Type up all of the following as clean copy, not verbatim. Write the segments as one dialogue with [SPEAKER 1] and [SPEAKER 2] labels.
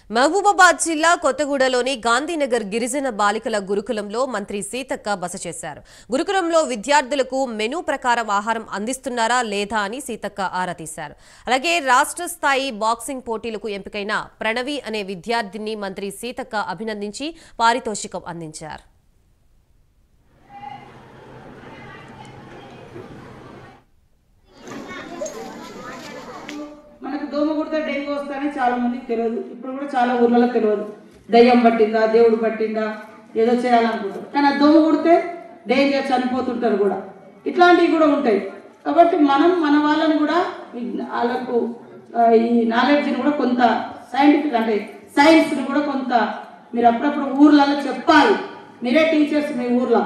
[SPEAKER 1] మహబూబాబాద్ జిల్లా కొత్తగూడలోని గాంధీనగర్ గిరిజన బాలికల గురుకులంలో మంత్రి సీతక్క బస చేశారు. గురుకులంలో విద్యార్థులకు మెనూ ప్రకారం ఆహారం అందిస్తున్నారా లేదా అని సీతక్క ఆరా తీశారు. అలాగే రాష్ట్ర స్థాయి బాక్సింగ్ పోటీలకు ఎంపికైన ప్రణవి అనే విద్యార్థిని మంత్రి సీతక్క అభినందించి పారితోషికం అందించారు.
[SPEAKER 2] మనకు దోమ కుడితే డెంగ్యూ వస్తానే చాలా మందికి తెలియదు. ఇప్పుడు కూడా చాలా ఊర్లలో తెలియదు. దయ్యం పట్టిందా, దేవుడు పట్టిందా, ఏదో చేయాలనుకుంటారు. కానీ ఆ దోమ కుడితే డేంజర్ చనిపోతుంటారు కూడా. ఇట్లాంటివి కూడా ఉంటాయి. కాబట్టి మనం మన వాళ్ళని కూడా వాళ్ళకు ఈ నాలెడ్జ్ని కూడా కొంత సైంటిఫిక్ అంటే సైన్స్ని కూడా కొంత మీరు అప్పుడప్పుడు ఊర్లలో చెప్పాలి. మీరే టీచర్స్ మీ ఊర్లో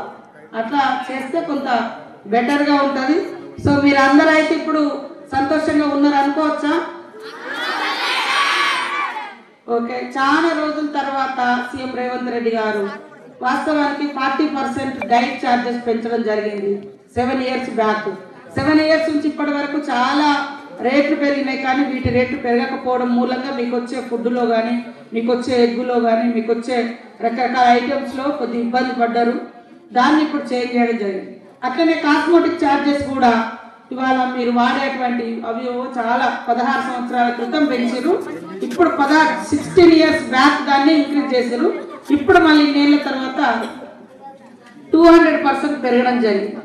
[SPEAKER 2] అట్లా చేస్తే కొంత బెటర్గా ఉంటుంది. సో మీరు అందరూ అయితే ఇప్పుడు సంతోషంగా ఉన్నారు అనుకోవచ్చా? ఓకే. చాలా రోజుల తర్వాత సీఎం రేవంత్ రెడ్డి గారు వాస్తవానికి 40% డైట్ ఛార్జెస్ పెంచడం జరిగింది 7 ఇయర్స్ బ్యాక్. 7 ఇయర్స్ నుంచి ఇప్పటి వరకు చాలా రేట్లు పెరిగినాయి. కానీ వీటి రేట్లు పెరగకపోవడం మూలంగా మీకు వచ్చే ఫుడ్లో కానీ, మీకు వచ్చే ఎగ్గులో కానీ, మీకు వచ్చే రకరకాల ఐటమ్స్లో కొద్ది ఇబ్బంది పడ్డారు. దాన్ని ఇప్పుడు చేంజ్ చేయడం జరిగింది. అట్లనే కాస్మెటిక్ ఛార్జెస్ కూడా ఇవాళ మీరు వాడేటువంటి అవి చాలా 16 సంవత్సరాల క్రితం పెంచారు. ఇప్పుడు 16 ఇయర్స్ బ్యాక్ దాన్ని ఇంక్రీజ్ చేశారు. ఇప్పుడు మళ్ళీ నెలల తర్వాత 200% పెరగడం జరిగింది.